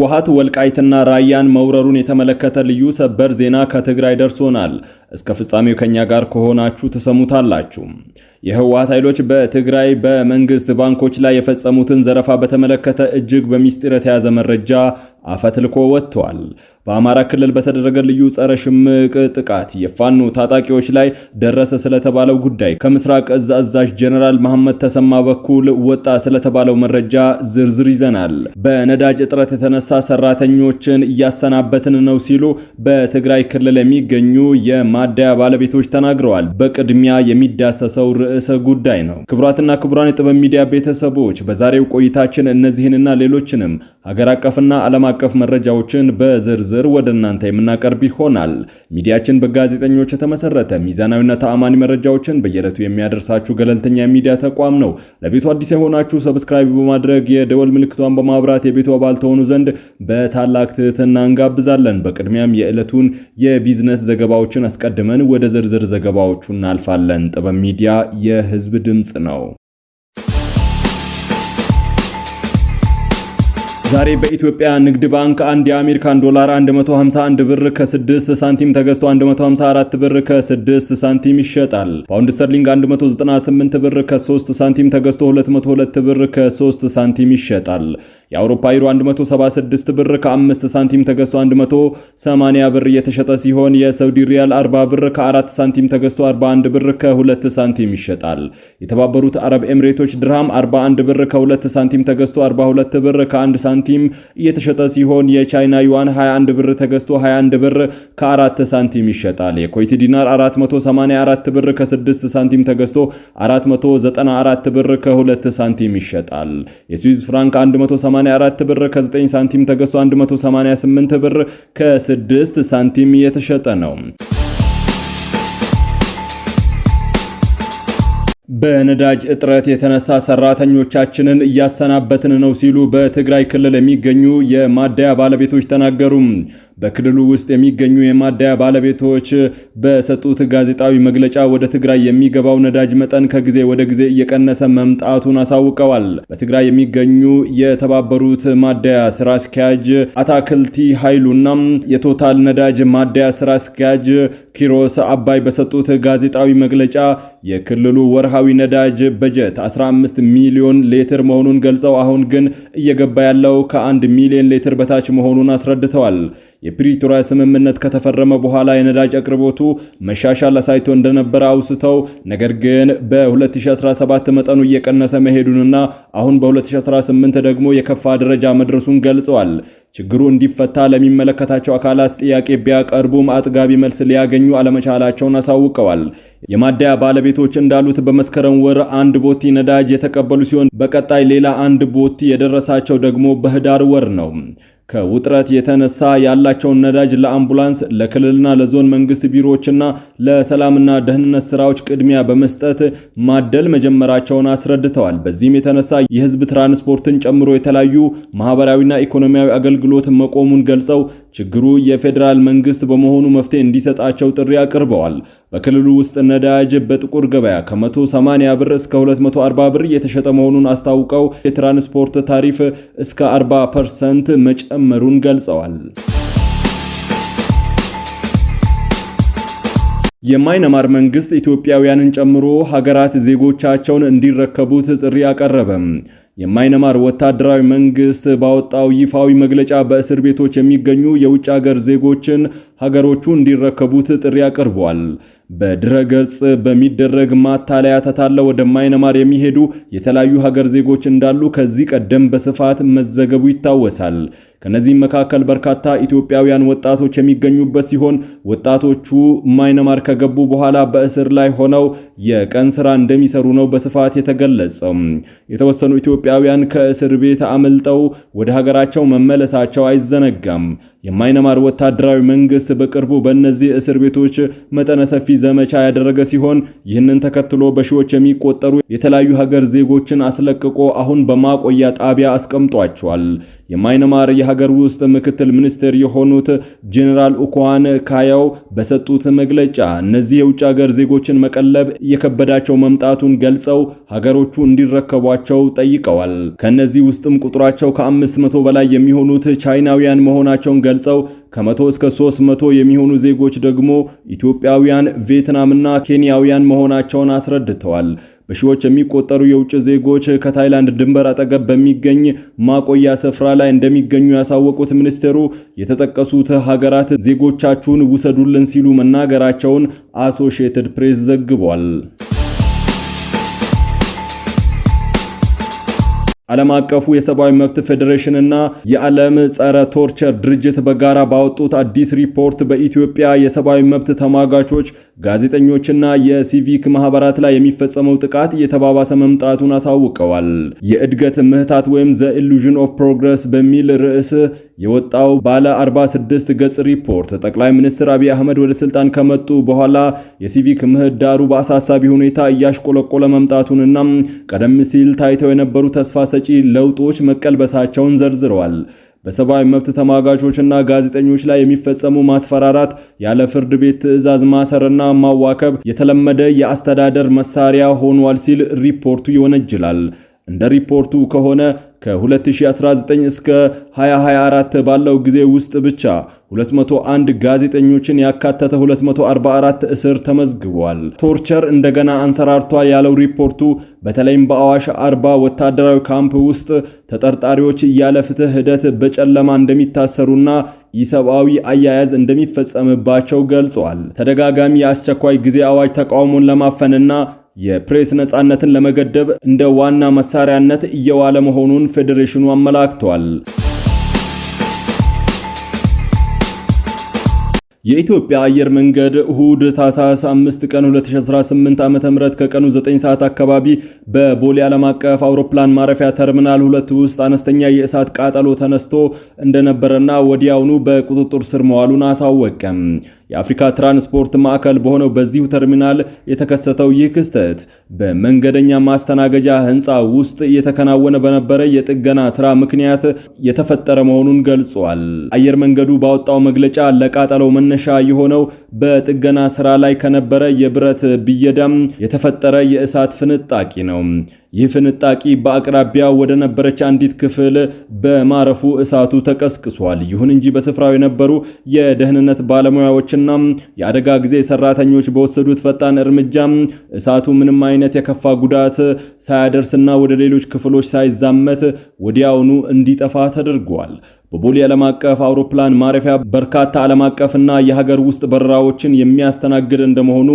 ህወሓት ወልቃይትና ራያን መውረሩን የተመለከተ ልዩ ሰበር ዜና ከትግራይ ደርሶናል። እስከ ፍጻሜው ከኛ ጋር ከሆናችሁ ተሰሙታላችሁ። የህወሓት ኃይሎች በትግራይ በመንግስት ባንኮች ላይ የፈጸሙትን ዘረፋ በተመለከተ እጅግ በሚስጥር የተያዘ መረጃ አፈትልኮ ወጥቷል። በአማራ ክልል በተደረገ ልዩ ጸረ ሽምቅ ጥቃት የፋኖ ታጣቂዎች ላይ ደረሰ ስለተባለው ጉዳይ ከምስራቅ እዝ አዛዥ ጀነራል መሐመድ ተሰማ በኩል ወጣ ስለተባለው መረጃ ዝርዝር ይዘናል። በነዳጅ እጥረት የተነሳ ሰራተኞችን እያሰናበትን ነው ሲሉ በትግራይ ክልል የሚገኙ የማደያ ባለቤቶች ተናግረዋል። በቅድሚያ የሚዳሰሰው ርዕሰ ጉዳይ ነው። ክቡራትና ክቡራን የጥበብ ሚዲያ ቤተሰቦች በዛሬው ቆይታችን እነዚህንና ሌሎችንም ሀገር አቀፍና ዓለም አቀፍ መረጃዎችን በዝርዝር ወደ እናንተ የምናቀርብ ይሆናል። ሚዲያችን በጋዜጠኞች የተመሰረተ ሚዛናዊና ተአማኒ መረጃዎችን በየዕለቱ የሚያደርሳችሁ ገለልተኛ ሚዲያ ተቋም ነው። ለቤቱ አዲስ የሆናችሁ ሰብስክራይብ በማድረግ የደወል ምልክቷን በማብራት የቤቱ አባል ተሆኑ ዘንድ በታላቅ ትህትና እንጋብዛለን። በቅድሚያም የዕለቱን የቢዝነስ ዘገባዎችን አስቀድመን ወደ ዝርዝር ዘገባዎቹ እናልፋለን። ጥበብ ሚዲያ የህዝብ ድምጽ ነው። ዛሬ በኢትዮጵያ ንግድ ባንክ አንድ የአሜሪካን ዶላር 151 ብር ከ6 ሳንቲም ተገዝቶ 154 ብር ከ6 ሳንቲም ይሸጣል። ፓውንድ ስተርሊንግ 198 ብር ከ3 ሳንቲም ተገዝቶ 202 ብር ከ3 ሳንቲም ይሸጣል። የአውሮፓ ዩሮ 176 ብር ከ5 ሳንቲም ተገዝቶ 180 ብር እየተሸጠ ሲሆን የሳውዲ ሪያል 40 ብር ከ4 ሳንቲም ተገዝቶ 41 ብር ከ2 ሳንቲም ይሸጣል። የተባበሩት አረብ ኤምሬቶች ድርሃም 41 ብር ከ2 ሳንቲም ተገዝቶ 42 ብር ከ1 ሳንቲም እየተሸጠ ሲሆን የቻይና ዩዋን 21 ብር ተገዝቶ 21 ብር ከ4 ሳንቲም ይሸጣል። የኩዌት ዲናር 484 ብር ከ6 ሳንቲም ተገዝቶ 494 ብር ከ2 ሳንቲም ይሸጣል። የስዊዝ ፍራንክ 184 ብር ከ9 ሳንቲም ተገዝቶ 188 ብር ከ6 ሳንቲም እየተሸጠ ነው። በነዳጅ እጥረት የተነሳ ሰራተኞቻችንን እያሰናበትን ነው ሲሉ በትግራይ ክልል የሚገኙ የማደያ ባለቤቶች ተናገሩ። በክልሉ ውስጥ የሚገኙ የማደያ ባለቤቶች በሰጡት ጋዜጣዊ መግለጫ ወደ ትግራይ የሚገባው ነዳጅ መጠን ከጊዜ ወደ ጊዜ እየቀነሰ መምጣቱን አሳውቀዋል። በትግራይ የሚገኙ የተባበሩት ማደያ ስራ አስኪያጅ አታክልቲ ኃይሉና የቶታል ነዳጅ ማደያ ስራ አስኪያጅ ኪሮስ አባይ በሰጡት ጋዜጣዊ መግለጫ የክልሉ ወርሃዊ ነዳጅ በጀት 15 ሚሊዮን ሊትር መሆኑን ገልጸው አሁን ግን እየገባ ያለው ከ1 ሚሊዮን ሊትር በታች መሆኑን አስረድተዋል። የፕሪቶሪያ ስምምነት ከተፈረመ በኋላ የነዳጅ አቅርቦቱ መሻሻል አሳይቶ እንደነበረ አውስተው ነገር ግን በ2017 መጠኑ እየቀነሰ መሄዱንና አሁን በ2018 ደግሞ የከፋ ደረጃ መድረሱን ገልጸዋል። ችግሩ እንዲፈታ ለሚመለከታቸው አካላት ጥያቄ ቢያቀርቡም አጥጋቢ መልስ ሊያገኙ አለመቻላቸውን አሳውቀዋል። የማደያ ባለቤቶች እንዳሉት በመስከረም ወር አንድ ቦቲ ነዳጅ የተቀበሉ ሲሆን በቀጣይ ሌላ አንድ ቦቲ የደረሳቸው ደግሞ በህዳር ወር ነው። ከውጥረት የተነሳ ያላቸውን ነዳጅ ለአምቡላንስ ለክልልና ለዞን መንግስት ቢሮዎችና ለሰላምና ደህንነት ስራዎች ቅድሚያ በመስጠት ማደል መጀመራቸውን አስረድተዋል። በዚህም የተነሳ የህዝብ ትራንስፖርትን ጨምሮ የተለያዩ ማህበራዊና ኢኮኖሚያዊ አገልግሎት መቆሙን ገልጸው ችግሩ የፌዴራል መንግስት በመሆኑ መፍትሄ እንዲሰጣቸው ጥሪ አቅርበዋል። በክልሉ ውስጥ ነዳጅ በጥቁር ገበያ ከ180 ብር እስከ 240 ብር እየተሸጠ መሆኑን አስታውቀው የትራንስፖርት ታሪፍ እስከ 40% መጨመሩን ገልጸዋል። የማይነማር መንግስት ኢትዮጵያውያንን ጨምሮ ሀገራት ዜጎቻቸውን እንዲረከቡት ጥሪ አቀረበ። የማይነማር ወታደራዊ መንግስት ባወጣው ይፋዊ መግለጫ በእስር ቤቶች የሚገኙ የውጭ ሀገር ዜጎችን ሀገሮቹ እንዲረከቡት ጥሪ አቅርቧል። በድረገጽ በሚደረግ ማታለያ ተታለው ወደ ማይነማር የሚሄዱ የተለያዩ ሀገር ዜጎች እንዳሉ ከዚህ ቀደም በስፋት መዘገቡ ይታወሳል። ከነዚህም መካከል በርካታ ኢትዮጵያውያን ወጣቶች የሚገኙበት ሲሆን ወጣቶቹ ማይነማር ከገቡ በኋላ በእስር ላይ ሆነው የቀን ስራ እንደሚሰሩ ነው በስፋት የተገለጸው። የተወሰኑ ኢትዮጵያውያን ከእስር ቤት አመልጠው ወደ ሀገራቸው መመለሳቸው አይዘነጋም። የማይነማር ወታደራዊ መንግስት በቅርቡ በእነዚህ እስር ቤቶች መጠነ ሰፊ ዘመቻ ያደረገ ሲሆን ይህንን ተከትሎ በሺዎች የሚቆጠሩ የተለያዩ ሀገር ዜጎችን አስለቅቆ አሁን በማቆያ ጣቢያ አስቀምጧቸዋል። የማይናማር የሀገር ውስጥ ምክትል ሚኒስትር የሆኑት ጄኔራል ኡኳን ካያው በሰጡት መግለጫ እነዚህ የውጭ ሀገር ዜጎችን መቀለብ እየከበዳቸው መምጣቱን ገልጸው ሀገሮቹ እንዲረከቧቸው ጠይቀዋል። ከነዚህ ውስጥም ቁጥራቸው ከ500 በላይ የሚሆኑት ቻይናውያን መሆናቸውን ገልጸው ከ100 እስከ 300 የሚሆኑ ዜጎች ደግሞ ኢትዮጵያውያን፣ ቪየትናምና ኬንያውያን መሆናቸውን አስረድተዋል። በሺዎች የሚቆጠሩ የውጭ ዜጎች ከታይላንድ ድንበር አጠገብ በሚገኝ ማቆያ ስፍራ ላይ እንደሚገኙ ያሳወቁት ሚኒስቴሩ የተጠቀሱት ሀገራት ዜጎቻችሁን ውሰዱልን ሲሉ መናገራቸውን አሶሺየትድ ፕሬስ ዘግቧል። ዓለም አቀፉ የሰብአዊ መብት ፌዴሬሽን እና የዓለም ጸረ ቶርቸር ድርጅት በጋራ ባወጡት አዲስ ሪፖርት በኢትዮጵያ የሰብአዊ መብት ተሟጋቾች፣ ጋዜጠኞችና የሲቪክ ማህበራት ላይ የሚፈጸመው ጥቃት እየተባባሰ መምጣቱን አሳውቀዋል። የእድገት ምህታት ወይም ዘ ኢሉዥን ኦፍ ፕሮግረስ በሚል ርዕስ የወጣው ባለ 46 ገጽ ሪፖርት ጠቅላይ ሚኒስትር አብይ አህመድ ወደ ስልጣን ከመጡ በኋላ የሲቪክ ምህዳሩ በአሳሳቢ ሁኔታ እያሽቆለቆለ መምጣቱንና ቀደም ሲል ታይተው የነበሩ ተስፋ ሰጪ ለውጦች መቀልበሳቸውን ዘርዝረዋል። በሰብአዊ መብት ተሟጋቾችና ጋዜጠኞች ላይ የሚፈጸሙ ማስፈራራት፣ ያለ ፍርድ ቤት ትዕዛዝ ማሰርና ማዋከብ የተለመደ የአስተዳደር መሳሪያ ሆኗል ሲል ሪፖርቱ ይወነጅላል። እንደ ሪፖርቱ ከሆነ ከ2019 እስከ 2024 ባለው ጊዜ ውስጥ ብቻ 201 ጋዜጠኞችን ያካተተ 244 እስር ተመዝግቧል። ቶርቸር እንደገና አንሰራርቷል ያለው ሪፖርቱ በተለይም በአዋሽ አርባ ወታደራዊ ካምፕ ውስጥ ተጠርጣሪዎች ያለ ፍትህ ሂደት በጨለማ እንደሚታሰሩና ኢሰብአዊ አያያዝ እንደሚፈጸምባቸው ገልጿል። ተደጋጋሚ የአስቸኳይ ጊዜ አዋጅ ተቃውሞን ለማፈንና የፕሬስ ነጻነትን ለመገደብ እንደ ዋና መሳሪያነት እየዋለ መሆኑን ፌዴሬሽኑ አመላክቷል። የኢትዮጵያ አየር መንገድ እሁድ ታህሳስ 5 ቀን 2018 ዓ.ም ከቀኑ 9 ሰዓት አካባቢ በቦሌ ዓለም አቀፍ አውሮፕላን ማረፊያ ተርሚናል 2 ውስጥ አነስተኛ የእሳት ቃጠሎ ተነስቶ እንደነበረና ወዲያውኑ በቁጥጥር ስር መዋሉን አሳወቀም። የአፍሪካ ትራንስፖርት ማዕከል በሆነው በዚሁ ተርሚናል የተከሰተው ይህ ክስተት በመንገደኛ ማስተናገጃ ህንፃ ውስጥ እየተከናወነ በነበረ የጥገና ስራ ምክንያት የተፈጠረ መሆኑን ገልጿል። አየር መንገዱ ባወጣው መግለጫ ለቃጠለው መነሻ የሆነው በጥገና ስራ ላይ ከነበረ የብረት ብየዳም የተፈጠረ የእሳት ፍንጣቂ ነው። ይህ ፍንጣቂ በአቅራቢያ ወደ ነበረች አንዲት ክፍል በማረፉ እሳቱ ተቀስቅሷል። ይሁን እንጂ በስፍራው የነበሩ የደህንነት ባለሙያዎችና የአደጋ ጊዜ ሰራተኞች በወሰዱት ፈጣን እርምጃ እሳቱ ምንም አይነት የከፋ ጉዳት ሳያደርስና ወደ ሌሎች ክፍሎች ሳይዛመት ወዲያውኑ እንዲጠፋ ተደርጓል። በቦሌ ዓለም አቀፍ አውሮፕላን ማረፊያ በርካታ ዓለም አቀፍና የሀገር ውስጥ በረራዎችን የሚያስተናግድ እንደመሆኑ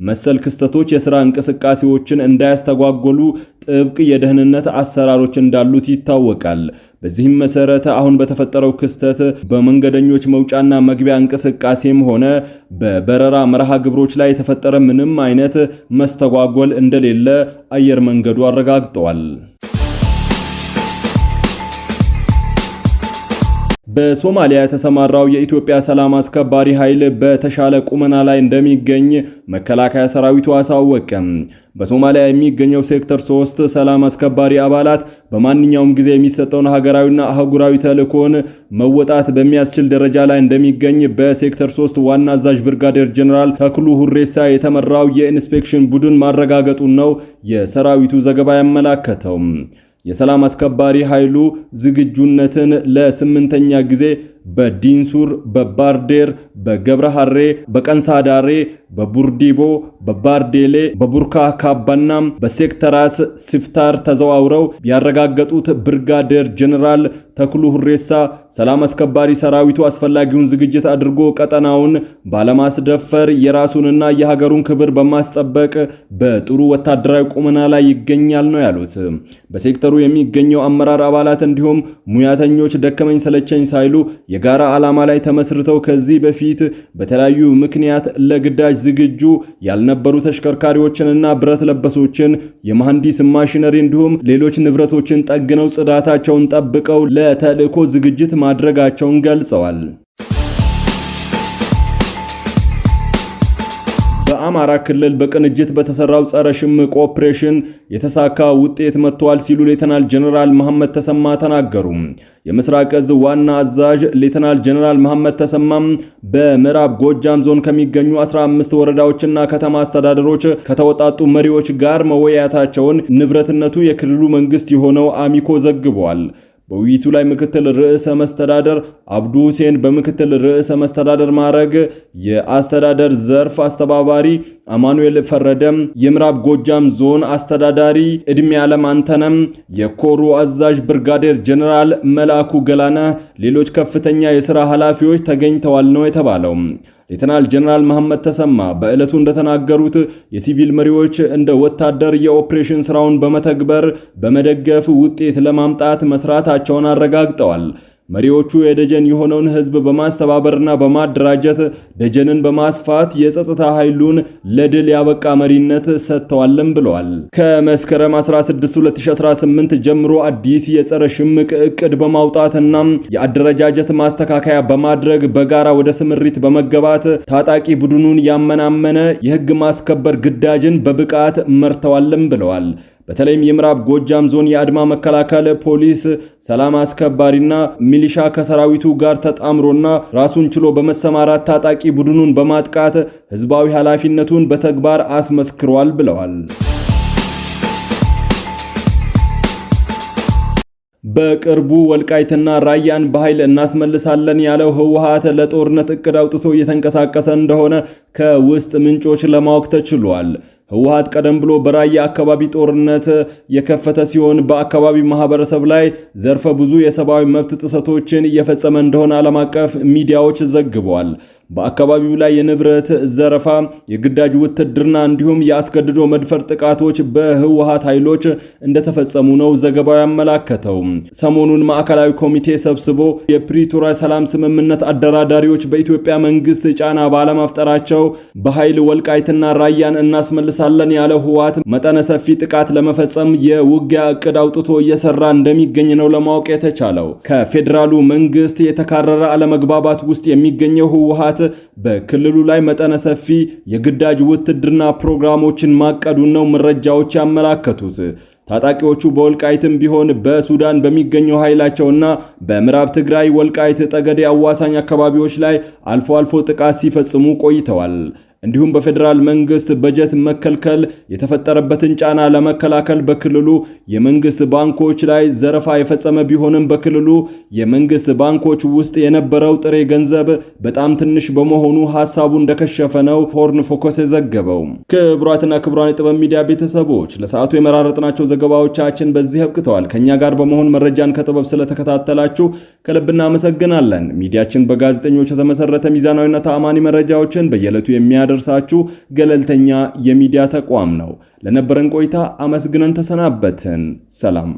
መሰል ክስተቶች የሥራ እንቅስቃሴዎችን እንዳያስተጓጎሉ ጥብቅ የደህንነት አሰራሮች እንዳሉት ይታወቃል። በዚህም መሰረት አሁን በተፈጠረው ክስተት በመንገደኞች መውጫና መግቢያ እንቅስቃሴም ሆነ በበረራ መርሃ ግብሮች ላይ የተፈጠረ ምንም አይነት መስተጓጎል እንደሌለ አየር መንገዱ አረጋግጧል። በሶማሊያ የተሰማራው የኢትዮጵያ ሰላም አስከባሪ ኃይል በተሻለ ቁመና ላይ እንደሚገኝ መከላከያ ሰራዊቱ አሳወቀ። በሶማሊያ የሚገኘው ሴክተር 3 ሰላም አስከባሪ አባላት በማንኛውም ጊዜ የሚሰጠውን ሀገራዊና አህጉራዊ ተልዕኮን መወጣት በሚያስችል ደረጃ ላይ እንደሚገኝ በሴክተር 3 ዋና አዛዥ ብርጋዴር ጀነራል ተክሉ ሁሬሳ የተመራው የኢንስፔክሽን ቡድን ማረጋገጡን ነው የሰራዊቱ ዘገባ ያመላከተው። የሰላም አስከባሪ ኃይሉ ዝግጁነትን ለ8ኛ ጊዜ በዲንሱር፣ በባርዴር፣ በገብረሃሬ፣ በቀንሳዳሬ፣ በቡርዲቦ፣ በባርዴሌ፣ በቡርካ ካባና በሴክተራስ ሲፍታር ተዘዋውረው ያረጋገጡት ብርጋዴር ጀነራል ተክሉ ሁሬሳ ሰላም አስከባሪ ሰራዊቱ አስፈላጊውን ዝግጅት አድርጎ ቀጠናውን ባለማስደፈር የራሱንና የሀገሩን ክብር በማስጠበቅ በጥሩ ወታደራዊ ቁመና ላይ ይገኛል ነው ያሉት። በሴክተሩ የሚገኘው አመራር አባላት እንዲሁም ሙያተኞች ደከመኝ ሰለቸኝ ሳይሉ የጋራ ዓላማ ላይ ተመስርተው ከዚህ በፊት በተለያዩ ምክንያት ለግዳጅ ዝግጁ ያልነበሩ ተሽከርካሪዎችንና ብረት ለበሶችን የመሐንዲስ ማሽነሪ እንዲሁም ሌሎች ንብረቶችን ጠግነው ጽዳታቸውን ጠብቀው ለተልዕኮ ዝግጅት ማድረጋቸውን ገልጸዋል። በአማራ ክልል በቅንጅት በተሰራው ጸረ ሽምቅ ኦፕሬሽን የተሳካ ውጤት መጥቷል ሲሉ ሌተናል ጀነራል መሐመድ ተሰማ ተናገሩ። የምስራቅ እዝ ዋና አዛዥ ሌተናል ጀነራል መሐመድ ተሰማም በምዕራብ ጎጃም ዞን ከሚገኙ 15 ወረዳዎችና ከተማ አስተዳደሮች ከተወጣጡ መሪዎች ጋር መወያየታቸውን ንብረትነቱ የክልሉ መንግስት የሆነው አሚኮ ዘግቧል። በውይይቱ ላይ ምክትል ርዕሰ መስተዳደር አብዱ ሁሴን በምክትል ርዕሰ መስተዳደር ማዕረግ፣ የአስተዳደር ዘርፍ አስተባባሪ አማኑኤል ፈረደም፣ የምዕራብ ጎጃም ዞን አስተዳዳሪ እድሜ ዓለም አንተነም፣ የኮሩ አዛዥ ብርጋዴር ጀነራል መላኩ ገላነ፣ ሌሎች ከፍተኛ የሥራ ኃላፊዎች ተገኝተዋል ነው የተባለው። ሌተናል ጀነራል መሐመድ ተሰማ በዕለቱ እንደተናገሩት የሲቪል መሪዎች እንደ ወታደር የኦፕሬሽን ስራውን በመተግበር በመደገፍ ውጤት ለማምጣት መስራታቸውን አረጋግጠዋል። መሪዎቹ የደጀን የሆነውን ህዝብ በማስተባበርና በማደራጀት ደጀንን በማስፋት የጸጥታ ኃይሉን ለድል ያበቃ መሪነት ሰጥተዋልም ብለዋል። ከመስከረም 16 2018 ጀምሮ አዲስ የጸረ ሽምቅ ዕቅድ በማውጣትና የአደረጃጀት ማስተካከያ በማድረግ በጋራ ወደ ስምሪት በመገባት ታጣቂ ቡድኑን ያመናመነ የህግ ማስከበር ግዳጅን በብቃት መርተዋልም ብለዋል። በተለይም የምዕራብ ጎጃም ዞን የአድማ መከላከል ፖሊስ፣ ሰላም አስከባሪና ሚሊሻ ከሰራዊቱ ጋር ተጣምሮና ራሱን ችሎ በመሰማራት ታጣቂ ቡድኑን በማጥቃት ህዝባዊ ኃላፊነቱን በተግባር አስመስክሯል ብለዋል። በቅርቡ ወልቃይትና ራያን በኃይል እናስመልሳለን ያለው ህወሓት ለጦርነት እቅድ አውጥቶ እየተንቀሳቀሰ እንደሆነ ከውስጥ ምንጮች ለማወቅ ተችሏል። ህወሓት ቀደም ብሎ በራያ አካባቢ ጦርነት የከፈተ ሲሆን በአካባቢ ማህበረሰብ ላይ ዘርፈ ብዙ የሰብአዊ መብት ጥሰቶችን እየፈጸመ እንደሆነ ዓለም አቀፍ ሚዲያዎች ዘግበዋል። በአካባቢው ላይ የንብረት ዘረፋ፣ የግዳጅ ውትድርና እንዲሁም የአስገድዶ መድፈር ጥቃቶች በህወሓት ኃይሎች እንደተፈጸሙ ነው ዘገባው ያመላከተው። ሰሞኑን ማዕከላዊ ኮሚቴ ሰብስቦ የፕሪቶሪያ ሰላም ስምምነት አደራዳሪዎች በኢትዮጵያ መንግስት ጫና ባለመፍጠራቸው በኃይል ወልቃይትና ራያን እናስመልሳለን ያለው ህወሓት መጠነ ሰፊ ጥቃት ለመፈጸም የውጊያ እቅድ አውጥቶ እየሰራ እንደሚገኝ ነው ለማወቅ የተቻለው። ከፌዴራሉ መንግስት የተካረረ አለመግባባት ውስጥ የሚገኘው ህወሓት በክልሉ ላይ መጠነ ሰፊ የግዳጅ ውትድርና ፕሮግራሞችን ማቀዱን ነው መረጃዎች ያመላከቱት። ታጣቂዎቹ በወልቃይትም ቢሆን በሱዳን በሚገኘው ኃይላቸውና በምዕራብ ትግራይ ወልቃይት ጠገዴ አዋሳኝ አካባቢዎች ላይ አልፎ አልፎ ጥቃት ሲፈጽሙ ቆይተዋል። እንዲሁም በፌዴራል መንግስት በጀት መከልከል የተፈጠረበትን ጫና ለመከላከል በክልሉ የመንግስት ባንኮች ላይ ዘረፋ የፈጸመ ቢሆንም በክልሉ የመንግስት ባንኮች ውስጥ የነበረው ጥሬ ገንዘብ በጣም ትንሽ በመሆኑ ሐሳቡ እንደከሸፈ ነው ሆርን ፎከስ የዘገበው። ክቡራትና ክቡራን የጥበብ ሚዲያ ቤተሰቦች ለሰዓቱ የመራረጥናቸው ዘገባዎቻችን በዚህ አብቅተዋል። ከኛ ጋር በመሆን መረጃን ከጥበብ ስለተከታተላችሁ ከልብ እናመሰግናለን። ሚዲያችን በጋዜጠኞች የተመሰረተ ሚዛናዊና ተአማኒ መረጃዎችን በየዕለቱ ደርሳችሁ ገለልተኛ የሚዲያ ተቋም ነው። ለነበረን ቆይታ አመስግነን ተሰናበትን። ሰላም።